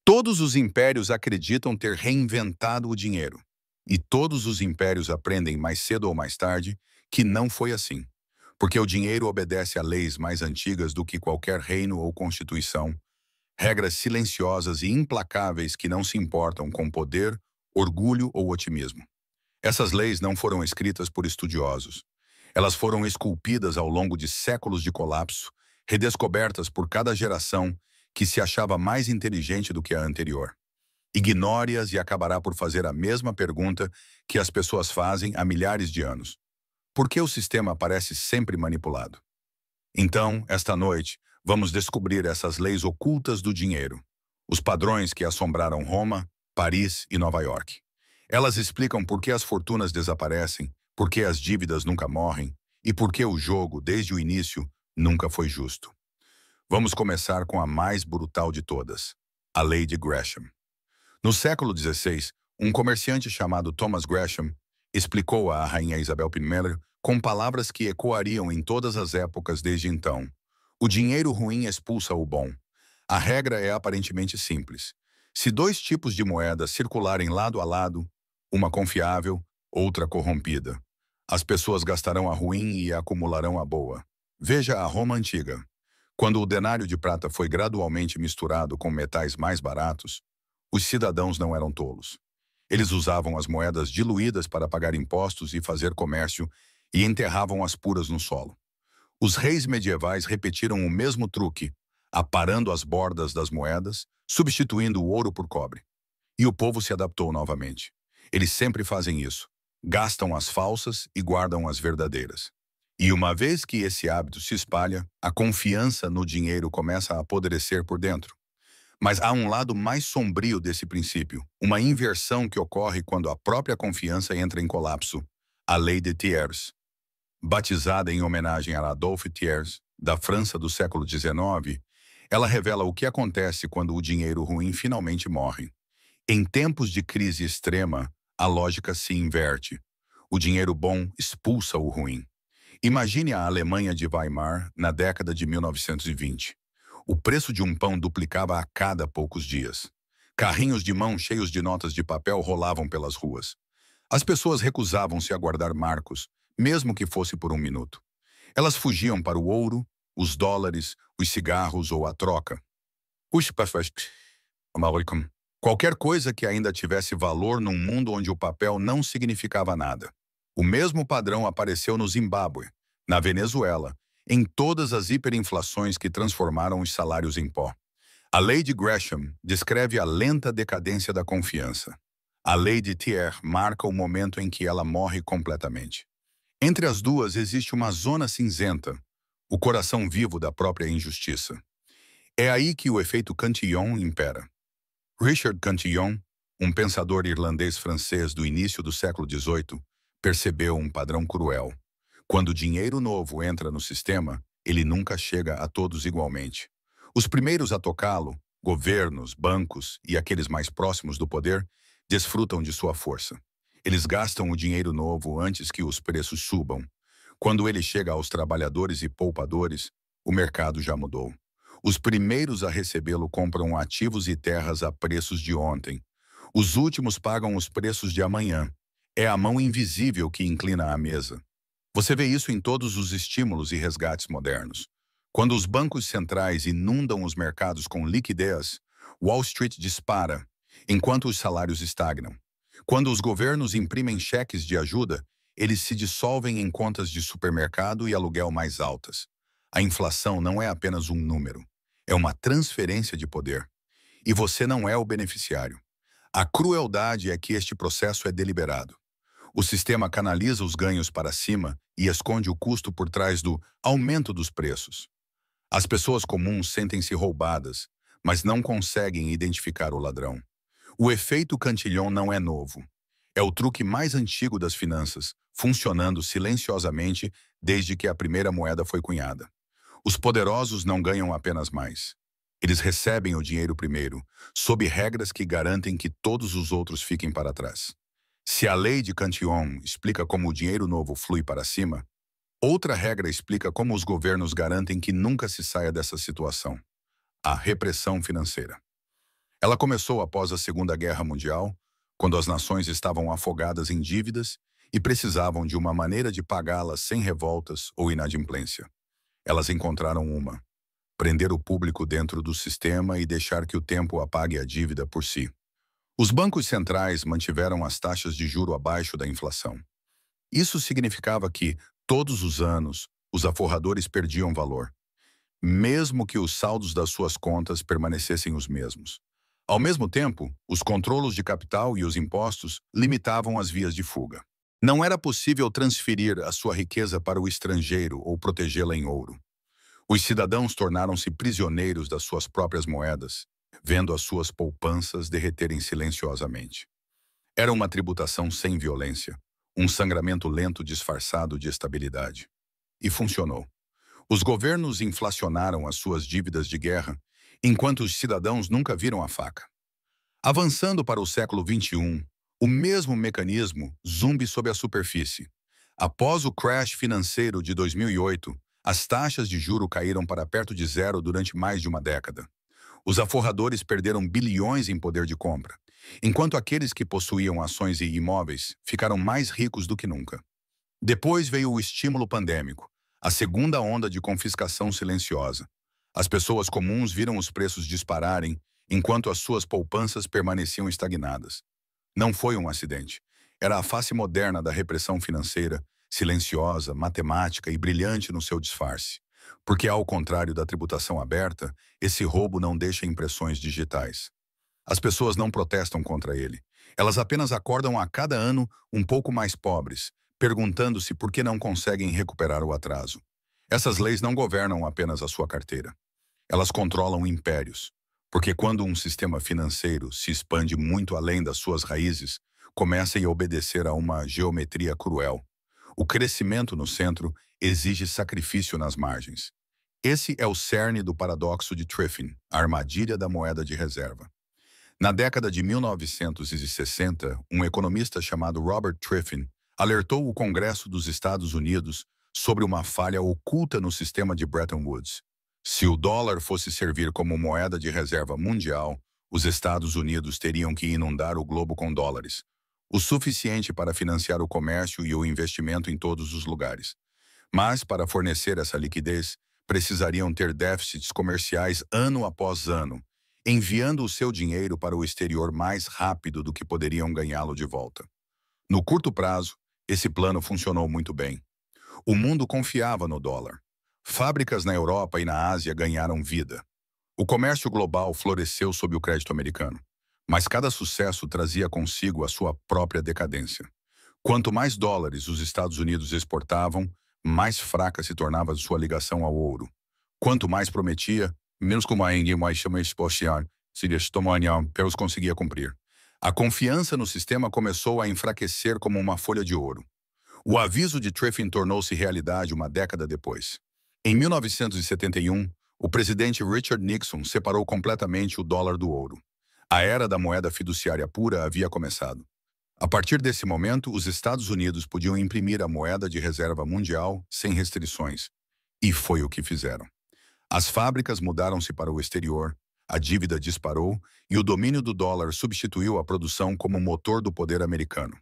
Todos os impérios acreditam ter reinventado o dinheiro. E todos os impérios aprendem mais cedo ou mais tarde que não foi assim. Porque o dinheiro obedece a leis mais antigas do que qualquer reino ou constituição, regras silenciosas e implacáveis que não se importam com poder, orgulho ou otimismo. Essas leis não foram escritas por estudiosos. Elas foram esculpidas ao longo de séculos de colapso, redescobertas por cada geração que se achava mais inteligente do que a anterior. Ignore-as e acabará por fazer a mesma pergunta que as pessoas fazem há milhares de anos. Por que o sistema parece sempre manipulado? Então, esta noite, vamos descobrir essas leis ocultas do dinheiro, os padrões que assombraram Roma, Paris e Nova York. Elas explicam por que as fortunas desaparecem, por que as dívidas nunca morrem e por que o jogo, desde o início, nunca foi justo. Vamos começar com a mais brutal de todas, a Lei de Gresham. No século XVI, um comerciante chamado Thomas Gresham explicou à rainha Isabel I com palavras que ecoariam em todas as épocas desde então. O dinheiro ruim expulsa o bom. A regra é aparentemente simples. Se dois tipos de moedas circularem lado a lado, uma confiável, outra corrompida, as pessoas gastarão a ruim e acumularão a boa. Veja a Roma antiga. Quando o denário de prata foi gradualmente misturado com metais mais baratos, os cidadãos não eram tolos. Eles usavam as moedas diluídas para pagar impostos e fazer comércio e enterravam as puras no solo. Os reis medievais repetiram o mesmo truque, aparando as bordas das moedas, substituindo o ouro por cobre. E o povo se adaptou novamente. Eles sempre fazem isso. Gastam as falsas e guardam as verdadeiras. E uma vez que esse hábito se espalha, a confiança no dinheiro começa a apodrecer por dentro. Mas há um lado mais sombrio desse princípio, uma inversão que ocorre quando a própria confiança entra em colapso, a Lei de Thiers. Batizada em homenagem a Adolphe Thiers, da França do século XIX, ela revela o que acontece quando o dinheiro ruim finalmente morre. Em tempos de crise extrema, a lógica se inverte. O dinheiro bom expulsa o ruim. Imagine a Alemanha de Weimar na década de 1920. O preço de um pão duplicava a cada poucos dias. Carrinhos de mão cheios de notas de papel rolavam pelas ruas. As pessoas recusavam-se a guardar marcos, mesmo que fosse por um minuto. Elas fugiam para o ouro, os dólares, os cigarros ou a troca. Qualquer coisa que ainda tivesse valor num mundo onde o papel não significava nada. O mesmo padrão apareceu no Zimbábue, na Venezuela, em todas as hiperinflações que transformaram os salários em pó. A Lei de Gresham descreve a lenta decadência da confiança. A Lei de Thiers marca o momento em que ela morre completamente. Entre as duas existe uma zona cinzenta, o coração vivo da própria injustiça. É aí que o efeito Cantillon impera. Richard Cantillon, um pensador irlandês-francês do início do século XVIII, percebeu um padrão cruel. Quando dinheiro novo entra no sistema, ele nunca chega a todos igualmente. Os primeiros a tocá-lo, governos, bancos e aqueles mais próximos do poder, desfrutam de sua força. Eles gastam o dinheiro novo antes que os preços subam. Quando ele chega aos trabalhadores e poupadores, o mercado já mudou. Os primeiros a recebê-lo compram ativos e terras a preços de ontem. Os últimos pagam os preços de amanhã. É a mão invisível que inclina a mesa. Você vê isso em todos os estímulos e resgates modernos. Quando os bancos centrais inundam os mercados com liquidez, Wall Street dispara, enquanto os salários estagnam. Quando os governos imprimem cheques de ajuda, eles se dissolvem em contas de supermercado e aluguel mais altas. A inflação não é apenas um número, é uma transferência de poder. E você não é o beneficiário. A crueldade é que este processo é deliberado. O sistema canaliza os ganhos para cima e esconde o custo por trás do aumento dos preços. As pessoas comuns sentem-se roubadas, mas não conseguem identificar o ladrão. O efeito Cantillon não é novo. É o truque mais antigo das finanças, funcionando silenciosamente desde que a primeira moeda foi cunhada. Os poderosos não ganham apenas mais. Eles recebem o dinheiro primeiro, sob regras que garantem que todos os outros fiquem para trás. Se a lei de Cantillon explica como o dinheiro novo flui para cima, outra regra explica como os governos garantem que nunca se saia dessa situação: a repressão financeira. Ela começou após a Segunda Guerra Mundial, quando as nações estavam afogadas em dívidas e precisavam de uma maneira de pagá-las sem revoltas ou inadimplência. Elas encontraram uma: prender o público dentro do sistema e deixar que o tempo apague a dívida por si. Os bancos centrais mantiveram as taxas de juro abaixo da inflação. Isso significava que, todos os anos, os aforradores perdiam valor, mesmo que os saldos das suas contas permanecessem os mesmos. Ao mesmo tempo, os controlos de capital e os impostos limitavam as vias de fuga. Não era possível transferir a sua riqueza para o estrangeiro ou protegê-la em ouro. Os cidadãos tornaram-se prisioneiros das suas próprias moedas, vendo as suas poupanças derreterem silenciosamente. Era uma tributação sem violência, um sangramento lento disfarçado de estabilidade. E funcionou. Os governos inflacionaram as suas dívidas de guerra, enquanto os cidadãos nunca viram a faca. Avançando para o século XXI, o mesmo mecanismo zumbi sob a superfície. Após o crash financeiro de 2008, as taxas de juro caíram para perto de zero durante mais de uma década. Os aforradores perderam bilhões em poder de compra, enquanto aqueles que possuíam ações e imóveis ficaram mais ricos do que nunca. Depois veio o estímulo pandêmico, a segunda onda de confiscação silenciosa. As pessoas comuns viram os preços dispararem, enquanto as suas poupanças permaneciam estagnadas. Não foi um acidente. Era a face moderna da repressão financeira, silenciosa, matemática e brilhante no seu disfarce. Porque, ao contrário da tributação aberta, esse roubo não deixa impressões digitais. As pessoas não protestam contra ele. Elas apenas acordam a cada ano um pouco mais pobres, perguntando-se por que não conseguem recuperar o atraso. Essas leis não governam apenas a sua carteira. Elas controlam impérios. Porque quando um sistema financeiro se expande muito além das suas raízes, começa a obedecer a uma geometria cruel. O crescimento no centro exige sacrifício nas margens. Esse é o cerne do paradoxo de Triffin, a armadilha da moeda de reserva. Na década de 1960, um economista chamado Robert Triffin alertou o Congresso dos Estados Unidos sobre uma falha oculta no sistema de Bretton Woods. Se o dólar fosse servir como moeda de reserva mundial, os Estados Unidos teriam que inundar o globo com dólares, o suficiente para financiar o comércio e o investimento em todos os lugares. Mas, para fornecer essa liquidez, precisariam ter déficits comerciais ano após ano, enviando o seu dinheiro para o exterior mais rápido do que poderiam ganhá-lo de volta. No curto prazo, esse plano funcionou muito bem. O mundo confiava no dólar. Fábricas na Europa e na Ásia ganharam vida. O comércio global floresceu sob o crédito americano. Mas cada sucesso trazia consigo a sua própria decadência. Quanto mais dólares os Estados Unidos exportavam, mais fraca se tornava sua ligação ao ouro. Quanto mais prometia, menos como ainda mais chama exportar, se pelos conseguia cumprir. A confiança no sistema começou a enfraquecer como uma folha de ouro. O aviso de Triffin tornou-se realidade uma década depois. Em 1971, o presidente Richard Nixon separou completamente o dólar do ouro. A era da moeda fiduciária pura havia começado. A partir desse momento, os Estados Unidos podiam imprimir a moeda de reserva mundial sem restrições. E foi o que fizeram. As fábricas mudaram-se para o exterior, a dívida disparou e o domínio do dólar substituiu a produção como motor do poder americano.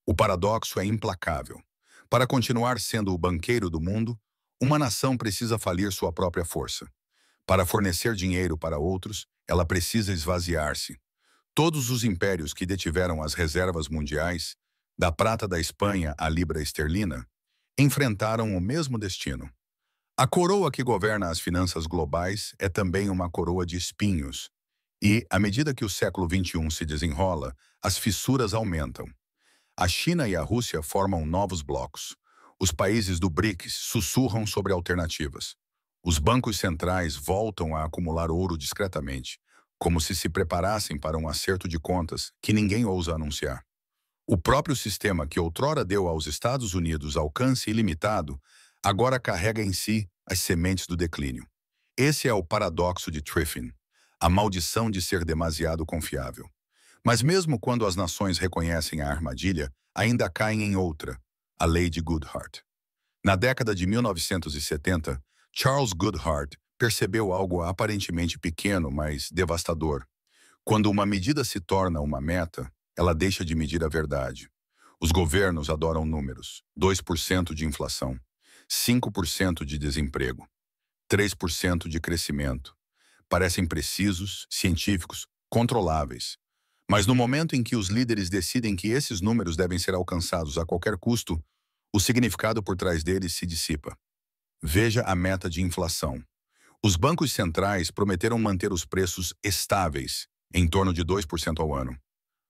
O paradoxo é implacável. Para continuar sendo o banqueiro do mundo, uma nação precisa falir sua própria força. Para fornecer dinheiro para outros, ela precisa esvaziar-se. Todos os impérios que detiveram as reservas mundiais, da prata da Espanha à libra esterlina, enfrentaram o mesmo destino. A coroa que governa as finanças globais é também uma coroa de espinhos. E, à medida que o século XXI se desenrola, as fissuras aumentam. A China e a Rússia formam novos blocos. Os países do BRICS sussurram sobre alternativas. Os bancos centrais voltam a acumular ouro discretamente, como se preparassem para um acerto de contas que ninguém ousa anunciar. O próprio sistema que outrora deu aos Estados Unidos alcance ilimitado, agora carrega em si as sementes do declínio. Esse é o paradoxo de Triffin, a maldição de ser demasiado confiável. Mas mesmo quando as nações reconhecem a armadilha, ainda caem em outra, a lei de Goodhart. Na década de 1970, Charles Goodhart percebeu algo aparentemente pequeno, mas devastador. Quando uma medida se torna uma meta, ela deixa de medir a verdade. Os governos adoram números: 2% de inflação, 5% de desemprego, 3% de crescimento. Parecem precisos, científicos, controláveis. Mas no momento em que os líderes decidem que esses números devem ser alcançados a qualquer custo, o significado por trás deles se dissipa. Veja a meta de inflação. Os bancos centrais prometeram manter os preços estáveis, em torno de 2% ao ano.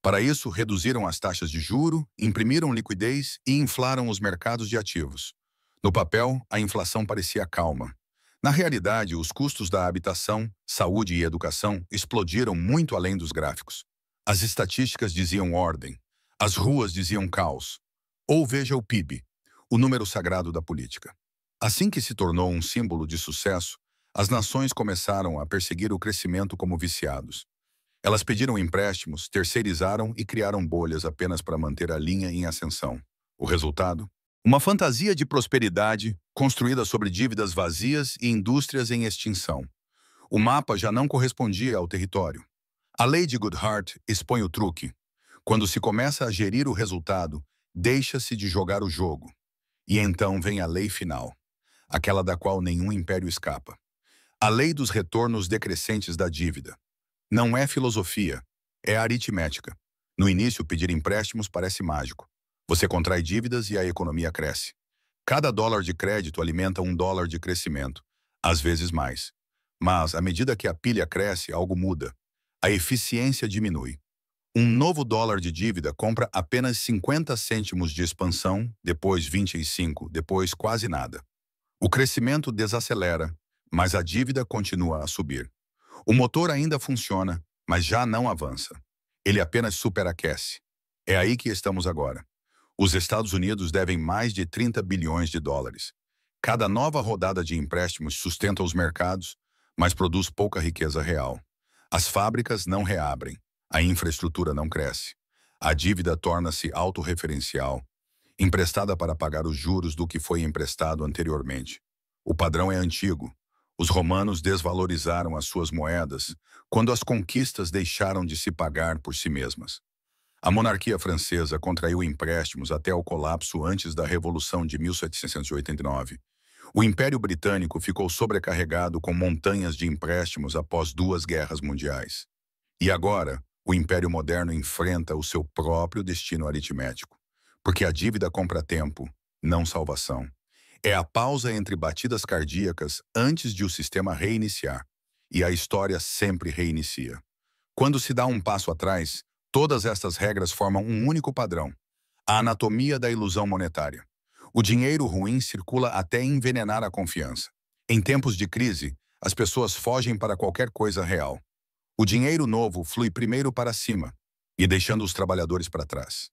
Para isso, reduziram as taxas de juro, imprimiram liquidez e inflaram os mercados de ativos. No papel, a inflação parecia calma. Na realidade, os custos da habitação, saúde e educação explodiram muito além dos gráficos. As estatísticas diziam ordem, as ruas diziam caos. Ou veja o PIB, o número sagrado da política. Assim que se tornou um símbolo de sucesso, as nações começaram a perseguir o crescimento como viciados. Elas pediram empréstimos, terceirizaram e criaram bolhas apenas para manter a linha em ascensão. O resultado? Uma fantasia de prosperidade construída sobre dívidas vazias e indústrias em extinção. O mapa já não correspondia ao território. A lei de Goodhart expõe o truque. Quando se começa a gerir o resultado, deixa-se de jogar o jogo. E então vem a lei final, aquela da qual nenhum império escapa. A lei dos retornos decrescentes da dívida. Não é filosofia, é aritmética. No início, pedir empréstimos parece mágico. Você contrai dívidas e a economia cresce. Cada dólar de crédito alimenta um dólar de crescimento, às vezes mais. Mas, à medida que a pilha cresce, algo muda. A eficiência diminui. Um novo dólar de dívida compra apenas 50 cêntimos de expansão, depois 25, depois quase nada. O crescimento desacelera, mas a dívida continua a subir. O motor ainda funciona, mas já não avança. Ele apenas superaquece. É aí que estamos agora. Os Estados Unidos devem mais de 30 bilhões de dólares. Cada nova rodada de empréstimos sustenta os mercados, mas produz pouca riqueza real. As fábricas não reabrem. A infraestrutura não cresce. A dívida torna-se autorreferencial, emprestada para pagar os juros do que foi emprestado anteriormente. O padrão é antigo. Os romanos desvalorizaram as suas moedas quando as conquistas deixaram de se pagar por si mesmas. A monarquia francesa contraiu empréstimos até o colapso antes da Revolução de 1789. O Império Britânico ficou sobrecarregado com montanhas de empréstimos após 2 guerras mundiais. E agora, o Império Moderno enfrenta o seu próprio destino aritmético, porque a dívida compra tempo, não salvação. É a pausa entre batidas cardíacas antes de o sistema reiniciar, e a história sempre reinicia. Quando se dá um passo atrás, todas estas regras formam um único padrão: a anatomia da ilusão monetária. O dinheiro ruim circula até envenenar a confiança. Em tempos de crise, as pessoas fogem para qualquer coisa real. O dinheiro novo flui primeiro para cima, e deixando os trabalhadores para trás.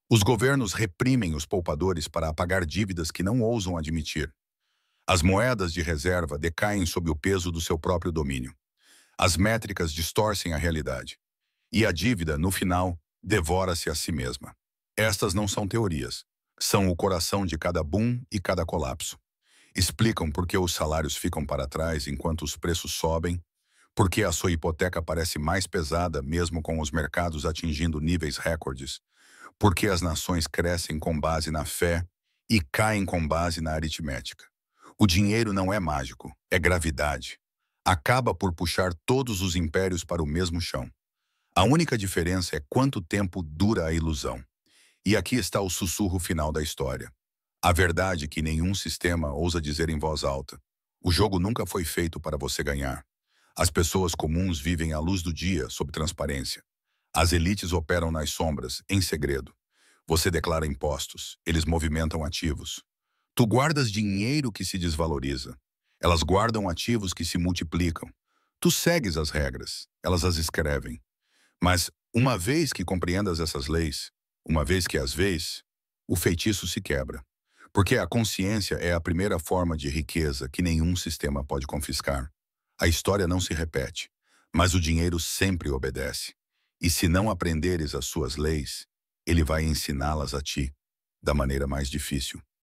Os governos reprimem os poupadores para apagar dívidas que não ousam admitir. As moedas de reserva decaem sob o peso do seu próprio domínio. As métricas distorcem a realidade. E a dívida, no final, devora-se a si mesma. Estas não são teorias. São o coração de cada boom e cada colapso. Explicam por que os salários ficam para trás enquanto os preços sobem, por que a sua hipoteca parece mais pesada mesmo com os mercados atingindo níveis recordes, por que as nações crescem com base na fé e caem com base na aritmética. O dinheiro não é mágico, é gravidade. Acaba por puxar todos os impérios para o mesmo chão. A única diferença é quanto tempo dura a ilusão. E aqui está o sussurro final da história. A verdade que nenhum sistema ousa dizer em voz alta. O jogo nunca foi feito para você ganhar. As pessoas comuns vivem à luz do dia, sob transparência. As elites operam nas sombras, em segredo. Você declara impostos, eles movimentam ativos. Tu guardas dinheiro que se desvaloriza. Elas guardam ativos que se multiplicam. Tu segues as regras, elas as escrevem. Mas, uma vez que compreendas essas leis, uma vez que as vês, o feitiço se quebra. Porque a consciência é a primeira forma de riqueza que nenhum sistema pode confiscar. A história não se repete, mas o dinheiro sempre obedece. E se não aprenderes as suas leis, ele vai ensiná-las a ti, da maneira mais difícil.